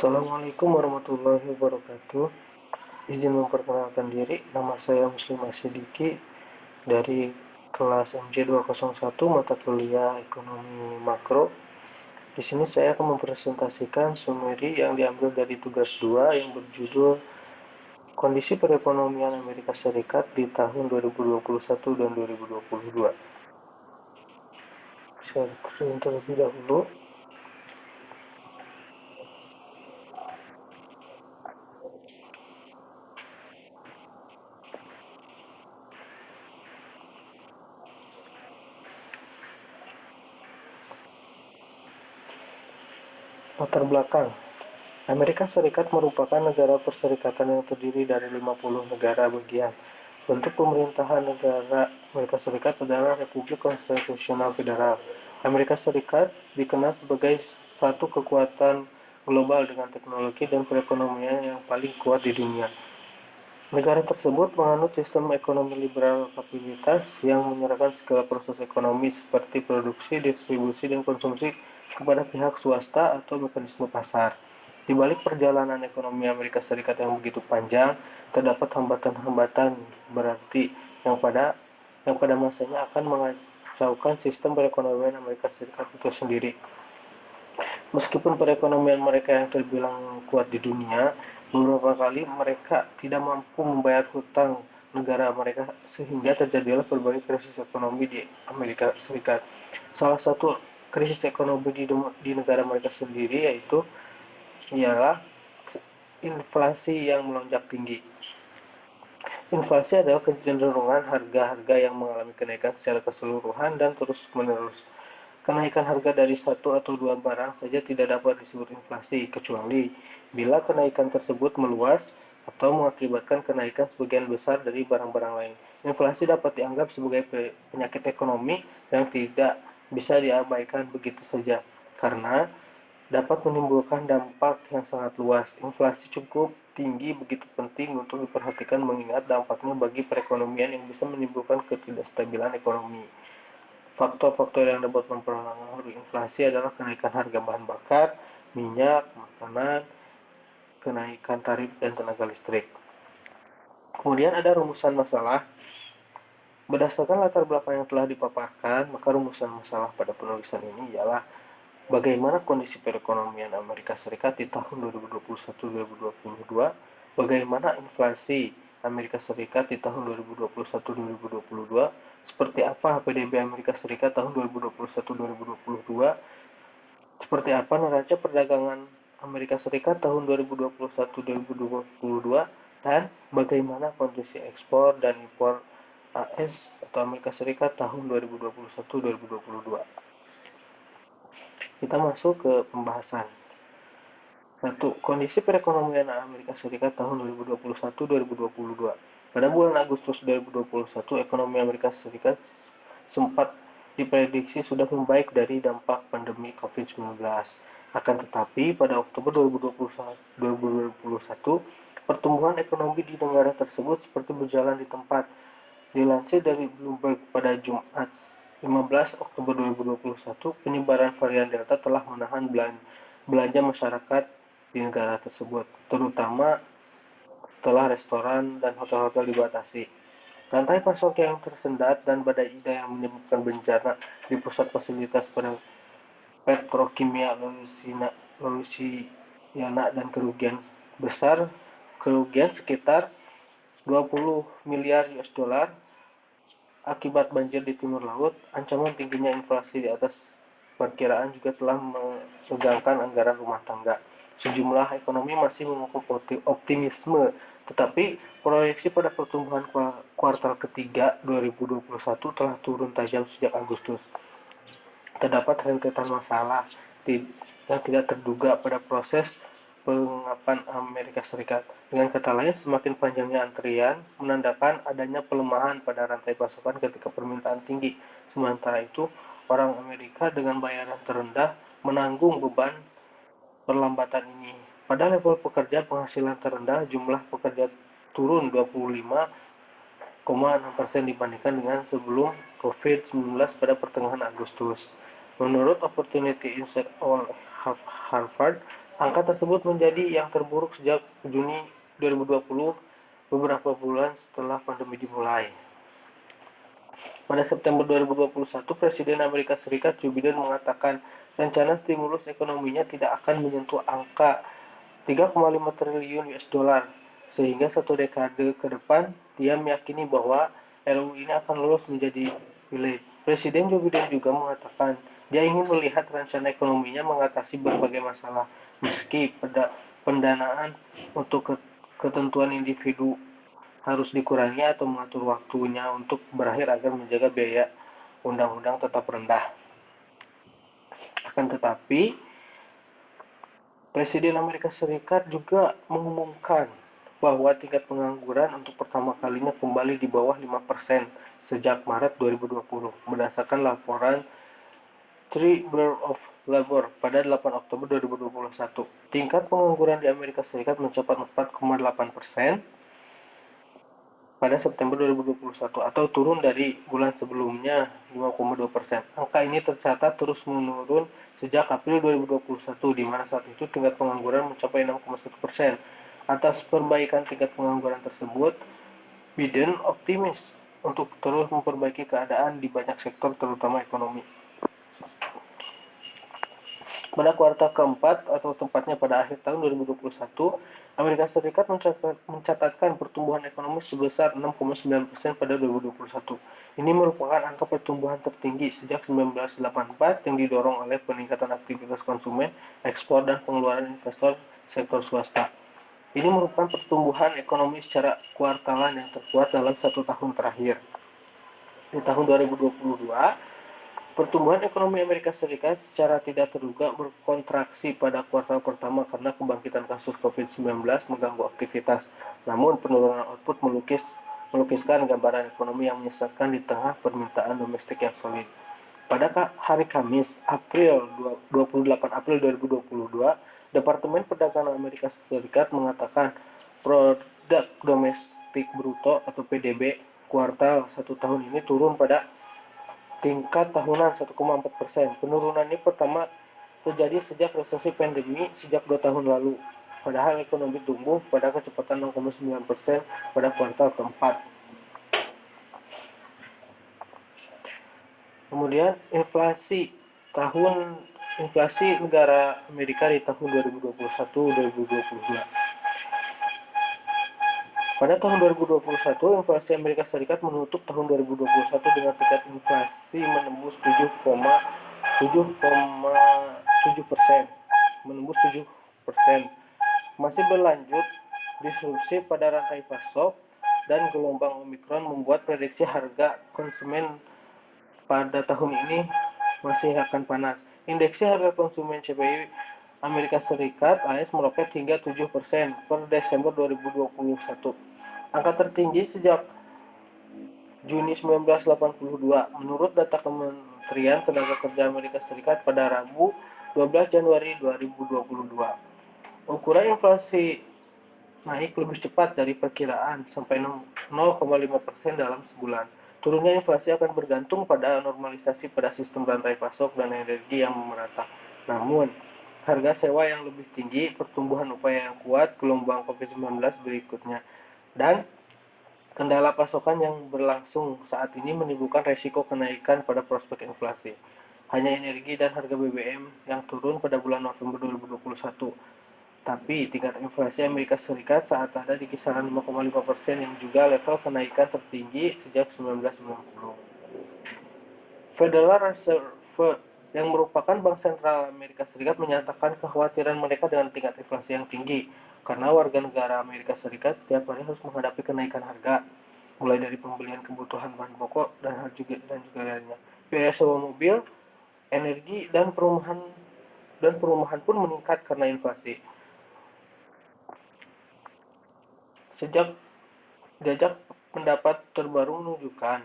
Assalamualaikum warahmatullahi wabarakatuh. Izin memperkenalkan diri, nama saya Muslim Asidiki dari kelas MJ201 mata kuliah Ekonomi Makro. Di sini saya akan mempresentasikan summary yang diambil dari tugas 2 yang berjudul Kondisi Perekonomian Amerika Serikat di tahun 2021 dan 2022. Saya screen terlebih dahulu. Latar belakang. Amerika Serikat merupakan negara perserikatan yang terdiri dari 50 negara bagian. Bentuk pemerintahan negara Amerika Serikat adalah Republik Konstitusional Federal. Amerika Serikat dikenal sebagai satu kekuatan global dengan teknologi dan perekonomian yang paling kuat di dunia. Negara tersebut menganut sistem ekonomi liberal kapitalitas yang menyerahkan segala proses ekonomi seperti produksi, distribusi, dan konsumsi kepada pihak swasta atau mekanisme pasar. Di balik perjalanan ekonomi Amerika Serikat yang begitu panjang, terdapat hambatan-hambatan berarti yang pada masanya akan mengacaukan sistem perekonomian Amerika Serikat itu sendiri. Meskipun perekonomian mereka yang terbilang kuat di dunia, beberapa kali mereka tidak mampu membayar hutang negara mereka sehingga terjadilah berbagai krisis ekonomi di Amerika Serikat. Salah satu krisis ekonomi di negara mereka sendiri yaitu ialah inflasi yang melonjak tinggi. Inflasi adalah kecenderungan harga-harga yang mengalami kenaikan secara keseluruhan dan terus-menerus. Kenaikan harga dari satu atau dua barang saja tidak dapat disebut inflasi, kecuali bila kenaikan tersebut meluas atau mengakibatkan kenaikan sebagian besar dari barang-barang lain. Inflasi dapat dianggap sebagai penyakit ekonomi yang tidak bisa diabaikan begitu saja, karena dapat menimbulkan dampak yang sangat luas. Inflasi cukup tinggi begitu penting untuk diperhatikan mengingat dampaknya bagi perekonomian yang bisa menimbulkan ketidakstabilan ekonomi. Faktor-faktor yang dapat mempengaruhi inflasi adalah kenaikan harga bahan bakar, minyak, makanan, kenaikan tarif dan tenaga listrik. Kemudian ada rumusan masalah. Berdasarkan latar belakang yang telah dipaparkan, maka rumusan masalah pada penulisan ini ialah bagaimana kondisi perekonomian Amerika Serikat di tahun 2021-2022, bagaimana inflasi Amerika Serikat di tahun 2021-2022, seperti apa PDB Amerika Serikat tahun 2021-2022, seperti apa neraca perdagangan Amerika Serikat tahun 2021-2022, dan bagaimana kondisi ekspor dan impor AS atau Amerika Serikat tahun 2021-2022. Kita masuk ke pembahasan. 1. Kondisi perekonomian Amerika Serikat tahun 2021-2022. Pada bulan Agustus 2021, ekonomi Amerika Serikat sempat diprediksi sudah membaik dari dampak pandemi COVID-19. Akan tetapi, pada Oktober 2021, pertumbuhan ekonomi di negara tersebut seperti berjalan di tempat. Dilansir dari Bloomberg pada Jumat 15 Oktober 2021, penyebaran varian Delta telah menahan belanja masyarakat di negara tersebut, terutama setelah restoran dan hotel-hotel dibatasi. Rantai pasok yang tersendat dan badai Ida yang menyebabkan bencana di pusat fasilitas petrokimia Louisiana dan kerugian sekitar 20 miliar US dollar akibat banjir di timur laut. Ancaman tingginya inflasi di atas perkiraan juga telah menegangkan anggaran rumah tangga. Sejumlah ekonomi masih memiliki optimisme, tetapi proyeksi pada pertumbuhan kuartal ketiga 2021 telah turun tajam sejak Agustus. Terdapat rentetan masalah yang tidak terduga pada proses pengungkapan Amerika Serikat. Dengan kata lain, semakin panjangnya antrian menandakan adanya pelemahan pada rantai pasokan ketika permintaan tinggi. Sementara itu, orang Amerika dengan bayaran terendah menanggung beban perlambatan ini. Pada level pekerja penghasilan terendah, jumlah pekerja turun 25,6% dibandingkan dengan sebelum COVID-19 pada pertengahan Agustus. Menurut Opportunity Insight oleh Harvard, Angka tersebut menjadi yang terburuk sejak Juni 2020, beberapa bulan setelah pandemi dimulai. Pada September 2021, Presiden Amerika Serikat Joe Biden mengatakan rencana stimulus ekonominya tidak akan menyentuh angka 3,5 triliun US dollar, sehingga satu dekade ke depan dia meyakini bahwa RUU ini akan lolos menjadi pilih. Presiden Joe Biden juga mengatakan dia ingin melihat rencana ekonominya mengatasi berbagai masalah, meski pendanaan untuk ketentuan individu harus dikurangi atau mengatur waktunya untuk berakhir agar menjaga biaya undang-undang tetap rendah. Akan tetapi, Presiden Amerika Serikat juga mengumumkan bahwa tingkat pengangguran untuk pertama kalinya kembali di bawah 5% sejak Maret 2020, berdasarkan laporan Three Bureau of Labor pada 8 Oktober 2021. Tingkat pengangguran di Amerika Serikat mencapai 4,8% pada September 2021 atau turun dari bulan sebelumnya 5,2%. Angka ini tercatat terus menurun sejak April 2021, di mana saat itu tingkat pengangguran mencapai 6,1%. Atas perbaikan tingkat pengangguran tersebut, Biden optimis untuk terus memperbaiki keadaan di banyak sektor, terutama ekonomi. Pada kuartal keempat atau tepatnya pada akhir tahun 2021, Amerika Serikat mencatatkan pertumbuhan ekonomi sebesar 6,9% pada 2021. Ini merupakan angka pertumbuhan tertinggi sejak 1984 yang didorong oleh peningkatan aktivitas konsumen, ekspor, dan pengeluaran investor sektor swasta. Ini merupakan pertumbuhan ekonomi secara kuartalan yang terkuat dalam 1 tahun terakhir. Di tahun 2022, pertumbuhan ekonomi Amerika Serikat secara tidak terduga berkontraksi pada kuartal pertama karena kebangkitan kasus COVID-19 mengganggu aktivitas. Namun, penurunan output melukiskan gambaran ekonomi yang menyesatkan di tengah permintaan domestik yang solid. Pada hari Kamis, 28 April 2022, Departemen Perdagangan Amerika Serikat mengatakan produk domestik bruto atau PDB kuartal 1 tahun ini turun pada tingkat tahunan 1,4%. Penurunan ini pertama terjadi sejak resesi pandemi sejak 2 tahun lalu. Padahal ekonomi tumbuh pada kecepatan 0,9% pada kuartal keempat. Kemudian inflasi negara Amerika di tahun 2021-2022. Pada tahun 2021, inflasi Amerika Serikat menutup tahun 2021 dengan tingkat inflasi menembus 7,7%, Masih berlanjut disrupsi pada rantai pasok dan gelombang Omikron membuat prediksi harga konsumen pada tahun ini masih akan panas. Indeksi harga konsumen CPI Amerika Serikat (AS) meroket hingga 7% per Desember 2021. Angka tertinggi sejak Juni 1982, menurut data Kementerian Tenaga Kerja Amerika Serikat pada Rabu 12 Januari 2022. Ukuran inflasi naik lebih cepat dari perkiraan, sampai 0,5% dalam sebulan. Turunnya inflasi akan bergantung pada normalisasi pada sistem rantai pasok dan energi yang merata. Namun, harga sewa yang lebih tinggi, pertumbuhan upaya yang kuat, gelombang COVID-19 berikutnya, dan kendala pasokan yang berlangsung saat ini menimbulkan resiko kenaikan pada prospek inflasi. Hanya energi dan harga BBM yang turun pada bulan November 2021. Tapi tingkat inflasi Amerika Serikat saat ada di kisaran 5,5% yang juga level kenaikan tertinggi sejak 1990. Federal Reserve yang merupakan bank sentral Amerika Serikat menyatakan kekhawatiran mereka dengan tingkat inflasi yang tinggi karena warga negara Amerika Serikat setiap hari harus menghadapi kenaikan harga, mulai dari pembelian kebutuhan bahan pokok dan juga lainnya. Biaya sewa mobil, energi, dan perumahan pun meningkat karena inflasi. Jajak pendapat terbaru menunjukkan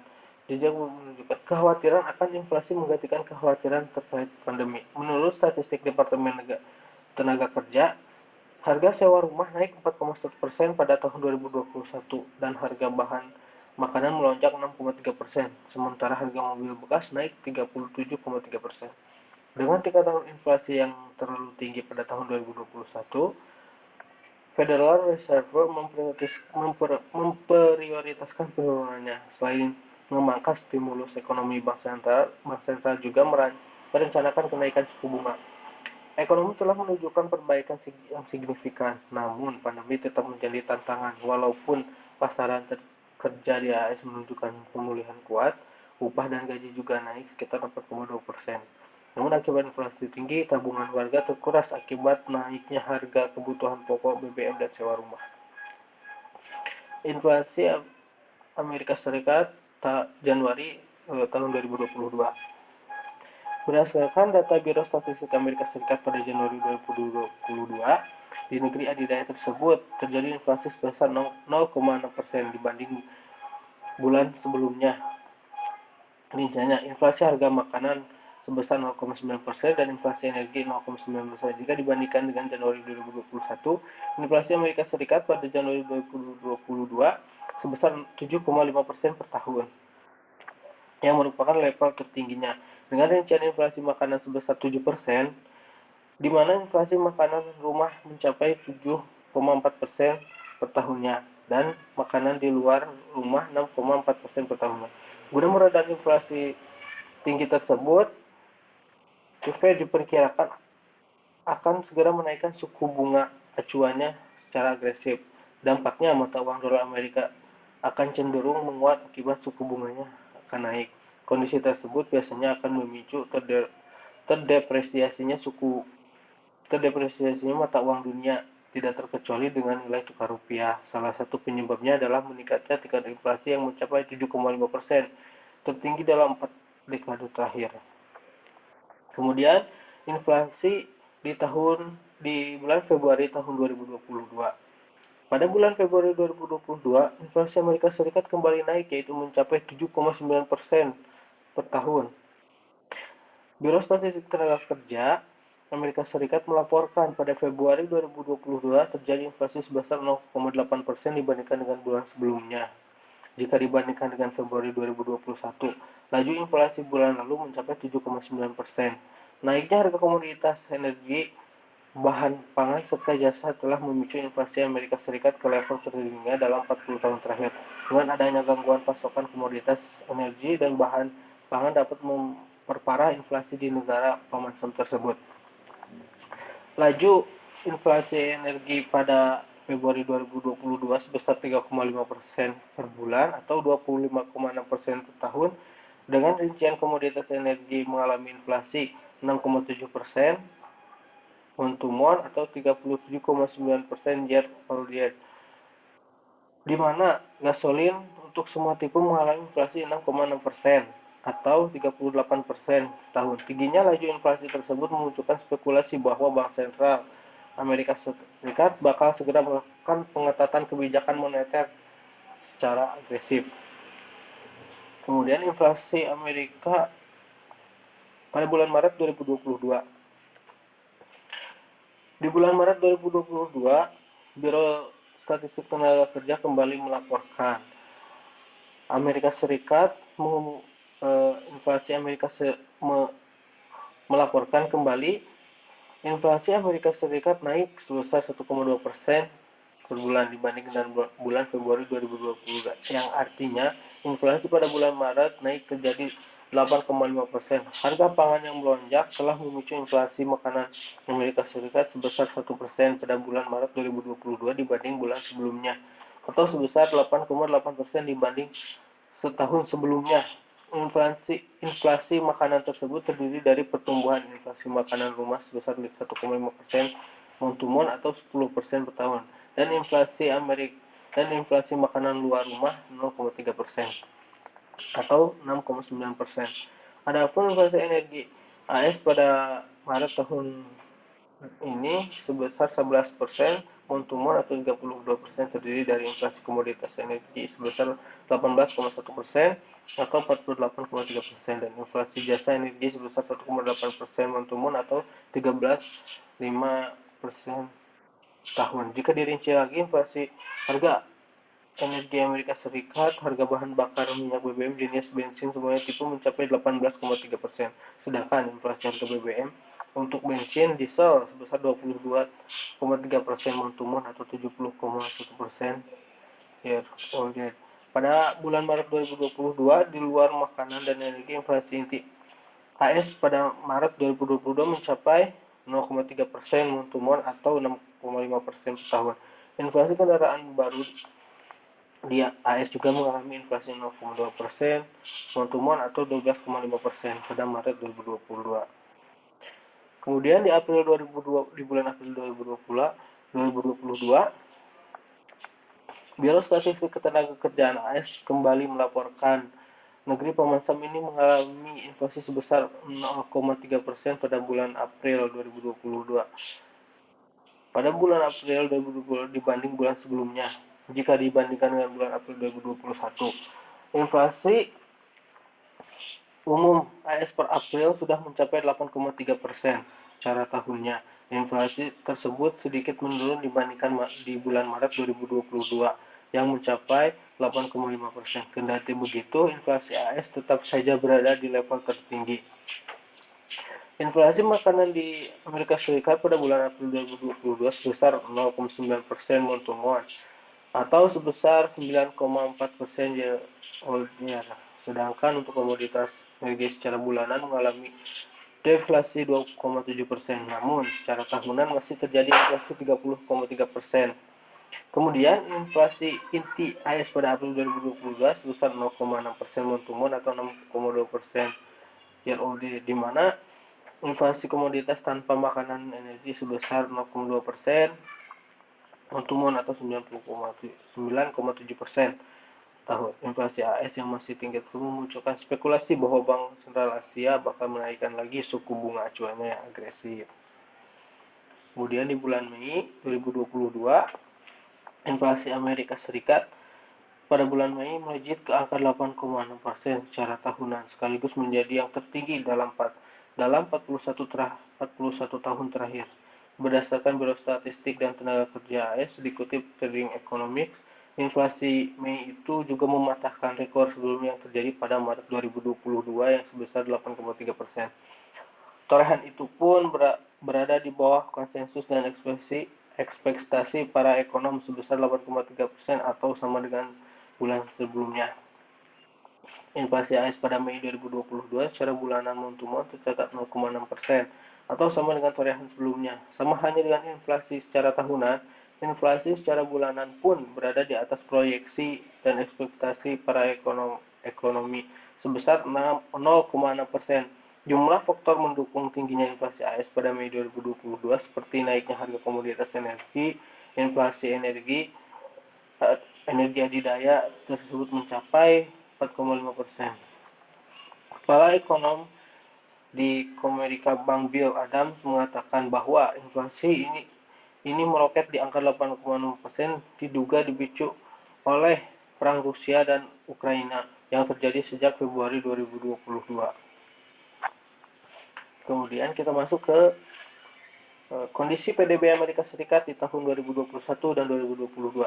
kekhawatiran akan inflasi menggantikan kekhawatiran terkait pandemi. Menurut statistik Departemen Tenaga Kerja, harga sewa rumah naik 4,1% pada tahun 2021 dan harga bahan makanan melonjak 6,3%, sementara harga mobil bekas naik 37,3%. Dengan tingkatan inflasi yang terlalu tinggi pada tahun 2021, Federal Reserve memprioritaskan penurunannya. Selain memangkas stimulus ekonomi, Bank Sentral juga merencanakan kenaikan suku bunga. Ekonomi telah menunjukkan perbaikan yang signifikan, namun pandemi tetap menjadi tantangan. Walaupun pasaran kerja di AS menunjukkan pemulihan kuat, upah dan gaji juga naik sekitar 4,2%. Namun akibat inflasi tinggi, tabungan warga terkuras akibat naiknya harga kebutuhan pokok, BBM, dan sewa rumah. Inflasi Amerika Serikat Januari tahun 2022. Berdasarkan data Biro Statistik Amerika Serikat pada Januari 2022, di negeri adidaya tersebut terjadi inflasi sebesar 0,6% dibanding bulan sebelumnya. Rinciannya, inflasi harga makanan sebesar 0,9% dan inflasi energi 0,9%. Jika dibandingkan dengan Januari 2021, inflasi Amerika Serikat pada Januari 2022 sebesar 7,5% per tahun, yang merupakan level tertingginya. Dengan rincian inflasi makanan sebesar 7%, di mana inflasi makanan rumah mencapai 7,4% per tahunnya, dan makanan di luar rumah 6,4% per tahunnya. Guna meredam inflasi tinggi tersebut, The Fed diperkirakan akan segera menaikkan suku bunga acuannya secara agresif. Dampaknya, mata uang dolar Amerika akan cenderung menguat akibat suku bunganya akan naik. Kondisi tersebut biasanya akan memicu terdepresiasinya mata uang dunia, tidak terkecuali dengan nilai tukar rupiah. Salah satu penyebabnya adalah meningkatnya tingkat inflasi yang mencapai 7,5%, tertinggi dalam 4 dekade terakhir. Kemudian, inflasi di bulan Februari tahun 2022. Pada bulan Februari 2022, inflasi Amerika Serikat kembali naik, yaitu mencapai 7,9% per tahun. Biro Statistik Tenaga Kerja Amerika Serikat melaporkan pada Februari 2022 terjadi inflasi sebesar 0,8% dibandingkan dengan bulan sebelumnya. Jika dibandingkan dengan Februari 2021, laju inflasi bulan lalu mencapai 7,9%. Naiknya harga komoditas energi, bahan pangan, serta jasa telah memicu inflasi Amerika Serikat ke level tertingginya dalam 40 tahun terakhir. Dengan adanya gangguan pasokan komoditas energi dan bahan pangan dapat memperparah inflasi di negara pemasaran tersebut. Laju inflasi energi pada Februari 2022 sebesar 3,5% per bulan atau 25,6% per tahun, dengan rincian komoditas energi mengalami inflasi 6,7%, month-to-month atau 37,9% year-over-year, di mana gasolin untuk semua tipe mengalami inflasi 6,6% atau 38% tahun. Tingginya laju inflasi tersebut memunculkan spekulasi bahwa Bank Sentral Amerika Serikat bakal segera melakukan pengetatan kebijakan moneter secara agresif. Kemudian inflasi Amerika pada bulan Maret 2022. Di bulan Maret 2022, Biro Statistik Tenaga Kerja kembali melaporkan Amerika Serikat inflasi melaporkan kembali inflasi Amerika Serikat naik sebesar 1,2% per bulan dibanding dengan bulan Februari 2022, yang artinya inflasi pada bulan Maret naik terjadi 8,5%. Harga pangan yang melonjak telah memicu inflasi makanan Amerika Serikat sebesar 1% pada bulan Maret 2022 dibanding bulan sebelumnya, atau sebesar 8,8% dibanding setahun sebelumnya. Inflasi makanan tersebut terdiri dari pertumbuhan inflasi makanan rumah sebesar 1,5% month-to-month atau 10% per tahun, dan inflasi makanan luar rumah 0,3% atau 6,9%. Adapun inflasi energi AS pada Maret tahun ini sebesar 11% month-to-month atau 32%, terdiri dari inflasi komoditas energi sebesar 18,1% atau 48,3%, dan inflasi jasa energi sebesar 1,8% month-to-month atau 13,5% tahun. Jika dirinci lagi, inflasi harga energi Amerika Serikat, harga bahan bakar minyak BBM jenis bensin semuanya tipe mencapai 18,3%. Sedangkan inflasi harga BBM untuk bensin diesel sebesar 22,3% month-to-month atau 70,1% year on year. Pada bulan Maret 2022, di luar makanan dan energi, inflasi inti AS pada Maret 2022 mencapai 0,3% month-to-month atau 6,5% per tahun. Inflasi kendaraan baru di AS juga mengalami inflasi 0,2% month-to-month atau 12,5% pada Maret 2022. Kemudian di bulan April 2022, Biro Statistik Ketenagakerjaan AS kembali melaporkan negeri pemasam ini mengalami inflasi sebesar 0,3% pada bulan April 2022. Pada bulan April 2020 dibanding bulan sebelumnya, jika dibandingkan dengan bulan April 2021, inflasi umum AS per April sudah mencapai 8,3% secara tahunnya. Inflasi tersebut sedikit menurun dibandingkan di bulan Maret 2022 yang mencapai 8,5%. Kendati begitu, inflasi AS tetap saja berada di level tertinggi. Inflasi makanan di Amerika Serikat pada bulan April 2022 sebesar 0,9% month-to-month atau sebesar 9,4% year on year. Sedangkan untuk komoditas energi secara bulanan mengalami deflasi 2,7%. Namun secara tahunan masih terjadi inflasi 30,3%. Kemudian inflasi inti AS pada April 2022 sebesar 0,6% month-to-month atau 6,2% year on year, di mana inflasi komoditas tanpa makanan energi sebesar 0,2% month-to-month atau 9,7% tahun. Inflasi AS yang masih tinggi tersebut memunculkan spekulasi bahwa Bank Sentral Asia bakal menaikkan lagi suku bunga acuannya yang agresif. Kemudian di bulan Mei 2022, inflasi Amerika Serikat pada bulan Mei melejit ke angka 8,6% secara tahunan, sekaligus menjadi yang tertinggi dalam 41 tahun terakhir. Berdasarkan Biro Statistik dan Tenaga Kerja AS dikutip Trading Economics, inflasi Mei itu juga mematahkan rekor sebelumnya yang terjadi pada Maret 2022 yang sebesar 8,3%. Torehan itu pun berada di bawah konsensus dan ekspektasi para ekonom sebesar 8,3% atau sama dengan bulan sebelumnya. Inflasi AS pada Mei 2022 secara bulanan month-to-month tercatat 0,6% atau sama dengan torehan sebelumnya. Sama halnya dengan inflasi secara tahunan, inflasi secara bulanan pun berada di atas proyeksi dan ekspektasi para ekonomi sebesar 0,6%. Jumlah faktor mendukung tingginya inflasi AS pada Mei 2022 seperti naiknya harga komoditas energi, inflasi energi adidaya tersebut mencapai 4,5%. Kepala ekonom di Comerica Bank Bill Adams mengatakan bahwa inflasi ini meroket di angka 8,6% diduga dipicu oleh perang Rusia dan Ukraina yang terjadi sejak Februari 2022. Kemudian kita masuk ke kondisi PDB Amerika Serikat di tahun 2021 dan 2022.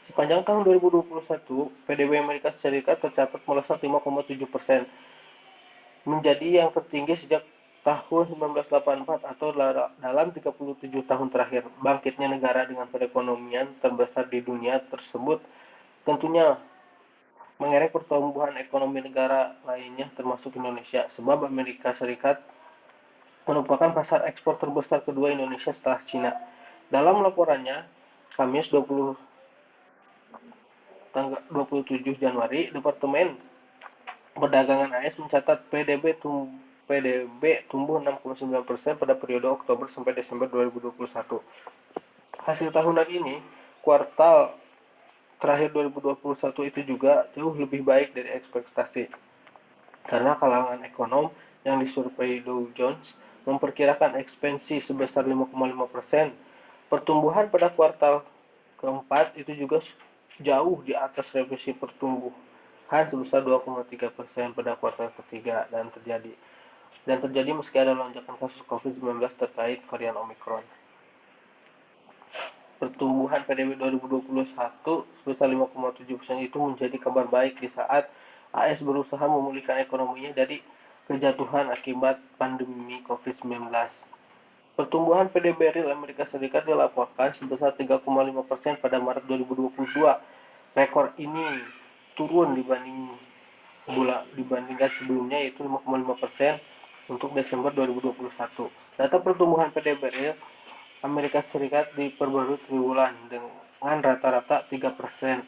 Sepanjang tahun 2021, PDB Amerika Serikat tercatat melesat 5,7%, menjadi yang tertinggi sejak tahun 1984 atau dalam 37 tahun terakhir. Bangkitnya negara dengan perekonomian terbesar di dunia tersebut tentunya mengerek pertumbuhan ekonomi negara lainnya termasuk Indonesia, sebab Amerika Serikat merupakan pasar ekspor terbesar kedua Indonesia setelah Cina. Dalam laporannya, Kamis 27 Januari, Departemen Perdagangan AS mencatat PDB tumbuh 6,9% pada periode Oktober sampai Desember 2021. Hasil tahunan ini, kuartal terakhir 2021 itu juga jauh lebih baik dari ekspektasi. Karena kalangan ekonom yang disurvei Dow Jones memperkirakan ekspansi sebesar 5,5%. Pertumbuhan pada kuartal keempat itu juga jauh di atas revisi pertumbuhan sebesar 2,3% pada kuartal ketiga dan terjadi meski ada lonjakan kasus COVID-19 terkait varian Omicron. pertumbuhan PDB 2021 sebesar 5,7% itu menjadi kabar baik di saat AS berusaha memulihkan ekonominya dari kejatuhan akibat pandemi COVID-19. Pertumbuhan PDB real Amerika Serikat dilaporkan sebesar 3,5% pada Maret 2022. Rekor ini turun dibandingkan sebelumnya, yaitu 5,5% untuk Desember 2021. Data pertumbuhan PDB real Amerika Serikat diperbarui triwulan dengan rata-rata 3%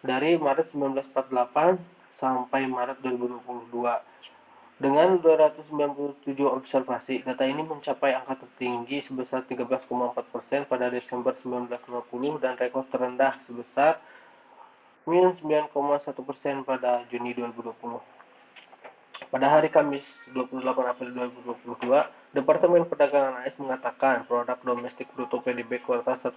dari Maret 1948 sampai Maret 2022. Dengan 297 observasi, data ini mencapai angka tertinggi sebesar 13,4% pada Desember 1950 dan rekor terendah sebesar minus 9,1% pada Juni 2020. Pada hari Kamis 28 April 2022, Departemen Perdagangan AS mengatakan produk domestik bruto PDB kuartal 1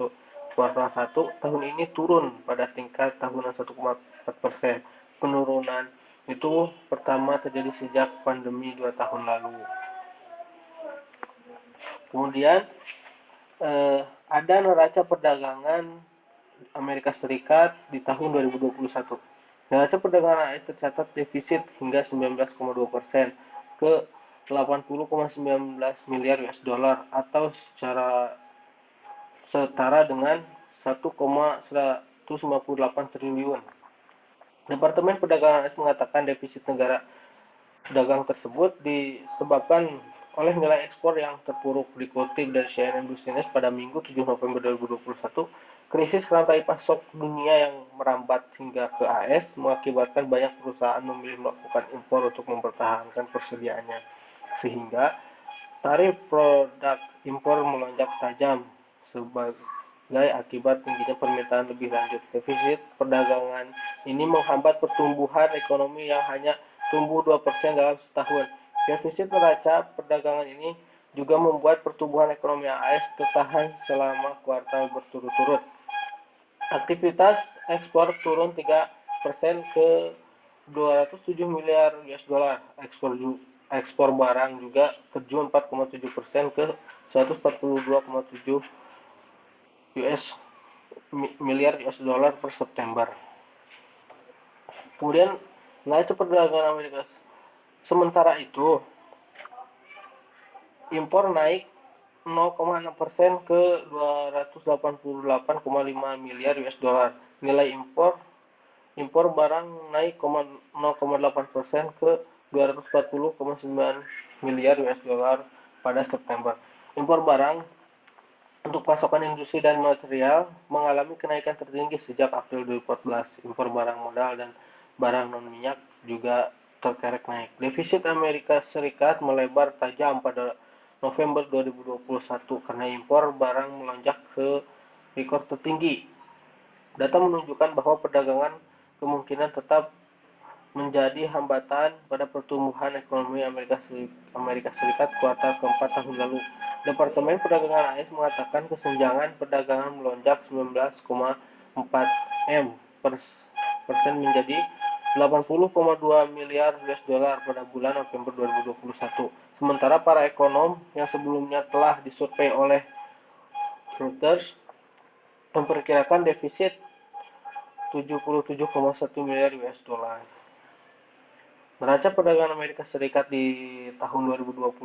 tahun ini turun pada tingkat tahunan 1,4%. Penurunan itu pertama terjadi sejak pandemi 2 tahun lalu. Kemudian ada neraca perdagangan Amerika Serikat di tahun 2021. Neraca perdagangan AS tercatat defisit hingga 19,2% ke 80,19 miliar US dollar atau setara dengan 1,158 triliun. Departemen Perdagangan AS mengatakan defisit negara dagang tersebut disebabkan oleh nilai ekspor yang terpuruk. Dikutip dari CNN Business pada Minggu 7 November 2021, krisis rantai pasok dunia yang merambat hingga ke AS mengakibatkan banyak perusahaan memilih melakukan impor untuk mempertahankan persediaannya, sehingga tarif produk impor melonjak tajam sebagai akibat tingginya permintaan lebih lanjut. Defisit perdagangan ini menghambat pertumbuhan ekonomi yang hanya tumbuh 2% dalam setahun. Defisit neraca perdagangan ini juga membuat pertumbuhan ekonomi AS tertahan selama kuartal berturut-turut. Aktivitas ekspor turun 3% ke 207 miliar US dollar. Ekspor barang juga terjun 4,7% ke 142,7 miliar US dollar per September. Kemudian neraca perdagangan Amerika. Sementara itu, impor naik 0,6% ke 288,5 miliar US dollar. Nilai impor barang naik 0,8% ke 240,9 miliar US dollar pada September. Impor barang untuk pasokan industri dan material mengalami kenaikan tertinggi sejak April 2014. Impor barang modal dan barang non-minyak juga terkerek naik. Defisit Amerika Serikat melebar tajam pada November 2021 karena impor barang melonjak ke rekor tertinggi. Data menunjukkan bahwa perdagangan kemungkinan tetap menjadi hambatan pada pertumbuhan ekonomi Amerika Serikat kuartal keempat tahun lalu. Departemen Perdagangan AS mengatakan kesenjangan perdagangan melonjak 19,4 persen menjadi 80,2 miliar US dollar pada bulan November 2021. Sementara para ekonom yang sebelumnya telah disurvei oleh Reuters memperkirakan defisit 77,1 miliar US dollar. Neraca perdagangan Amerika Serikat di tahun 2022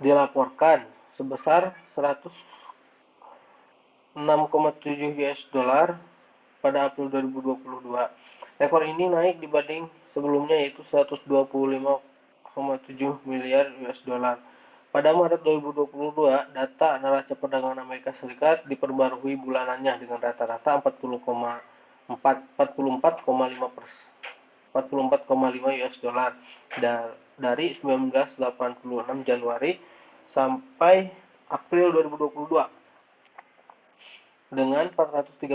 dilaporkan sebesar 106,7 US dollar pada April 2022. Rekor ini naik dibanding sebelumnya, yaitu 125,7 miliar US dollar. Pada Maret 2022, data neraca perdagangan Amerika Serikat diperbarui bulanannya dengan rata-rata 44,5 US dollar dari 1986 Januari sampai April 2022. Dengan 436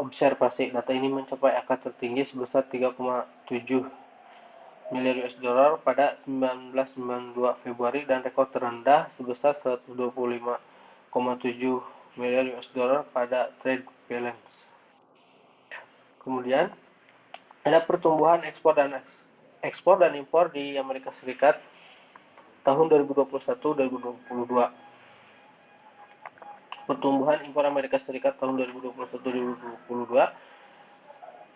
observasi, data ini mencapai angka tertinggi sebesar 3,7 miliar US dollar pada 1992 Februari dan rekor terendah sebesar 125,7 miliar US dollar pada trade balance. Kemudian ada pertumbuhan ekspor dan impor di Amerika Serikat tahun 2021-2022. Pertumbuhan impor Amerika Serikat tahun 2021-2022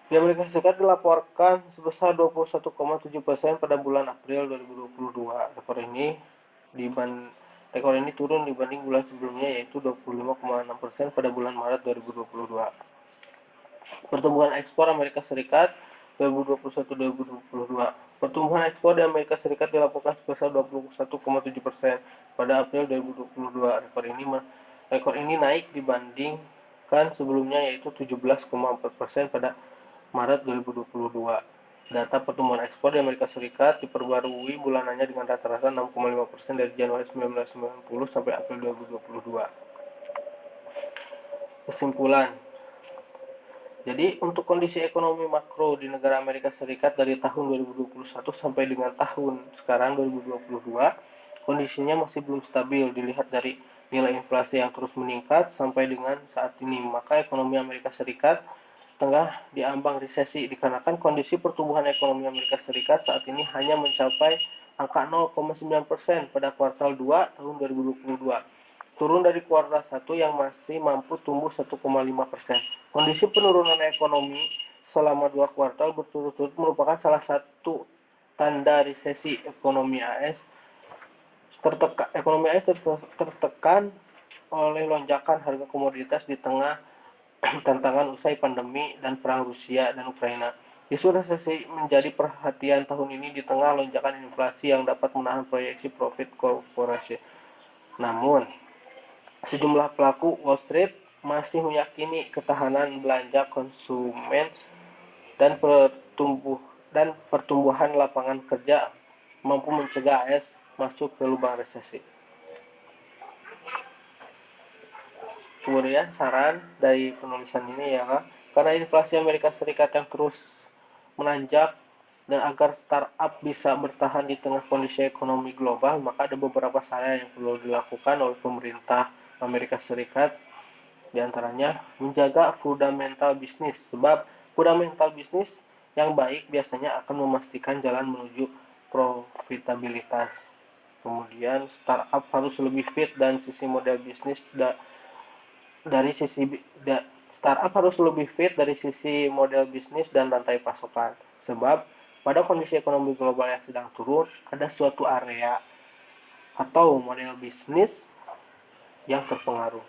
di Amerika Serikat dilaporkan sebesar 21,7% pada bulan April 2022. Rekor ini turun dibanding bulan sebelumnya, yaitu 25,6% pada bulan Maret 2022. Pertumbuhan ekspor Amerika Serikat 2021-2022. Pertumbuhan ekspor di Amerika Serikat dilaporkan sebesar 21,7% pada April 2022. Rekor ini naik dibandingkan sebelumnya, yaitu 17,4% pada Maret 2022. Data pertumbuhan ekspor di Amerika Serikat diperbarui bulanannya dengan rata-rata 6,5% dari Januari 1990 sampai April 2022. Kesimpulan. Jadi untuk kondisi ekonomi makro di negara Amerika Serikat dari tahun 2021 sampai dengan tahun sekarang 2022, kondisinya masih belum stabil dilihat dari nilai inflasi yang terus meningkat sampai dengan saat ini. Maka ekonomi Amerika Serikat tengah diambang resesi dikarenakan kondisi pertumbuhan ekonomi Amerika Serikat saat ini hanya mencapai angka 0,9% pada kuartal 2 tahun 2022. Turun dari kuartal 1 yang masih mampu tumbuh 1,5%. Kondisi penurunan ekonomi selama 2 kuartal berturut-turut merupakan salah satu tanda resesi ekonomi AS. Ekonomi AS tertekan oleh lonjakan harga komoditas di tengah tantangan usai pandemi dan perang Rusia dan Ukraina. Isu resesi menjadi perhatian tahun ini di tengah lonjakan inflasi yang dapat menahan proyeksi profit korporasi. Namun, sejumlah pelaku Wall Street masih meyakini ketahanan belanja konsumen dan pertumbuhan lapangan kerja mampu mencegah AS masuk ke lubang resesi. Kemudian saran dari penulisan ini ya, karena inflasi Amerika Serikat yang terus menanjak dan agar startup bisa bertahan di tengah kondisi ekonomi global, maka ada beberapa saran yang perlu dilakukan oleh pemerintah Amerika Serikat. Di antaranya menjaga fundamental bisnis, sebab fundamental bisnis yang baik biasanya akan memastikan jalan menuju profitabilitas. Kemudian startup harus lebih fit dan sisi model bisnis dari sisi startup harus lebih fit dari sisi model bisnis dan rantai pasokan. Sebab pada kondisi ekonomi global yang sedang turun, ada suatu area atau model bisnis yang terpengaruh.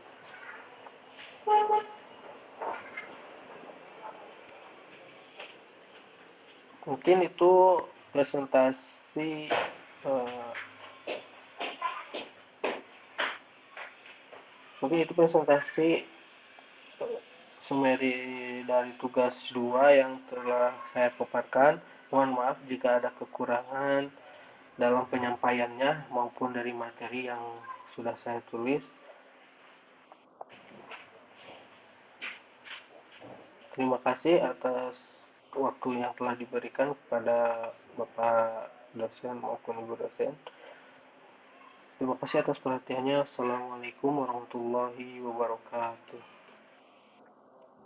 Mungkin itu presentasi summary dari tugas 2 yang telah saya paparkan. Mohon maaf jika ada kekurangan dalam penyampaiannya maupun dari materi yang sudah saya tulis. Terima kasih atas waktu yang telah diberikan kepada Bapak dosen maupun Ibu dosen. Terima kasih atas perhatiannya. Assalamualaikum warahmatullahi wabarakatuh.